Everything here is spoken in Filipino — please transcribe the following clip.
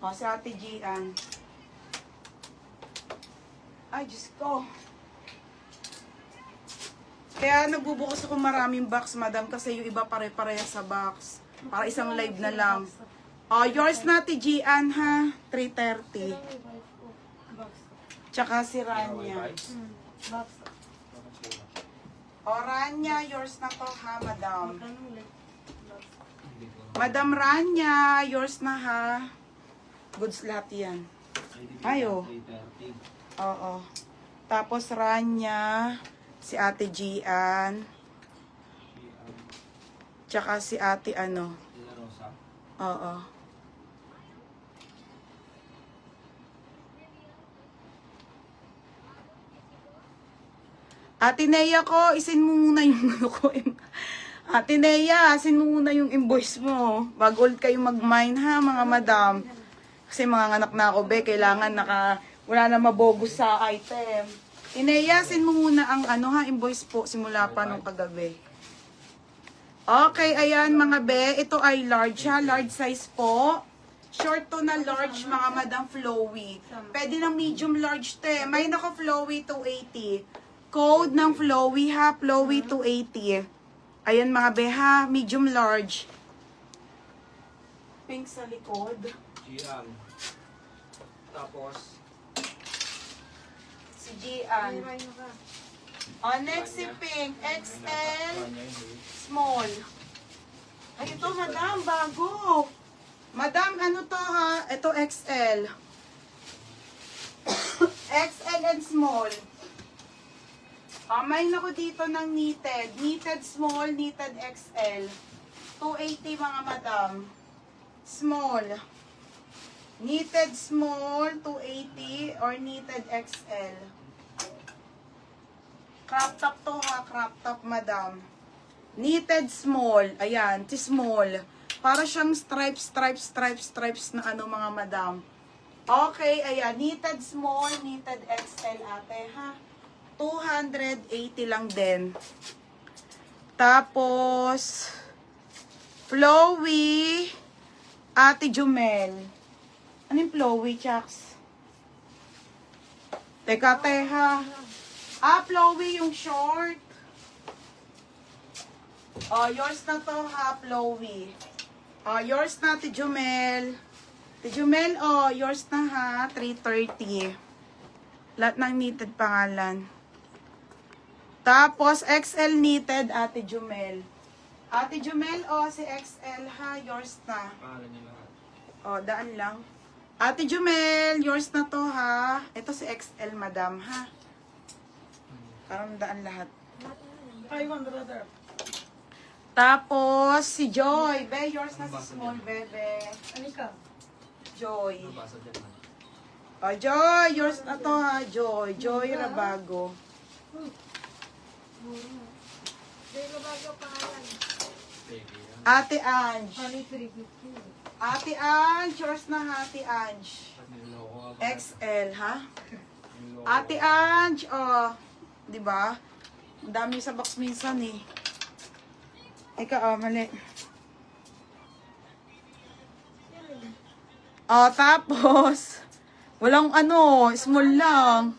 O, si Ate Gian. Ay, Diyos ko. Kaya nagbubukas ako maraming box, madam, kasi yung iba pare-pareha sa box. Para isang live na lang. O, yours na, Ate Gian, ha? 3:30. Tsaka si Rania. Box. O, Rania, yours na to, ha, madam? Madam Rania, yours na, ha? Goods lahat yan. Ayo. Oo. Tapos Rania, si Ate Gian, tsaka si Ate ano. Oo. Ate Nea ko, isin mo muna yung ano ko. Ate Nea, isin mo muna yung invoice mo. Bago ulit kayo mag-mine ha, mga madam. Kasi mga anak na ako, be, kailangan wala na mabogus sa item. Ineya, mo muna ang ano ha, invoice po, simula pa nung kagabi. Okay, ayan mga be, ito ay large ha, large size po. Short to na large, mga madam, flowy. Pwede ng medium large te. May nako flowy 280. Code ng flowy ha, flowy 280. Ayan mga be ha, medium large. Pink sa likod. Gian. Tapos, Si Gian. O, next si Pink, XL, small. Ay, ito madam, bago. Madam, ano to ha? Ito XL. XL and small. May ako dito ng knitted. Knitted small, knitted XL. 280 mga madam. Small. Knitted small, 280 or knitted XL. Crop top to ha, crop top madam. Knitted small, ayan, small. Para siyang stripes na ano mga madam. Okay, ayan, knitted small, knitted XL ate ha. 280 lang din. Tapos, flowy, Ate Jumel. Ano yung flowy, Chucks? Teka, teha. Flowy yung short. Yours na to ha, flowy. Yours na, Ate Jumel. Ate Jumel, yours na ha, 330. Lahat ng knitted pangalan. Tapos, XL knitted, Ate Jumel. Ate Jumel, si XL ha, yours na. pangalan niya lahat. Daan lang. Ate Jumel, yours na to ha. Ito si XL, madam, ha. Parang daan lahat. Ay, one brother. Tapos, si Joy. Be, yours na si small, bebe. Ano ka? Joy. Nabasa dyan na. Joy, yours na to ha, Joy. Joy Rabago. Dito bago pangalan. Baby yan. Ate Ange. Honey 350. Ate Ange, yours na ha, Ate Ange. Niloko ako. XL, ha? Niloko Ate ako. Ange, di ba? Ang dami sa box minsan eh. Ika, mali. Tapos, walang ano, small lang.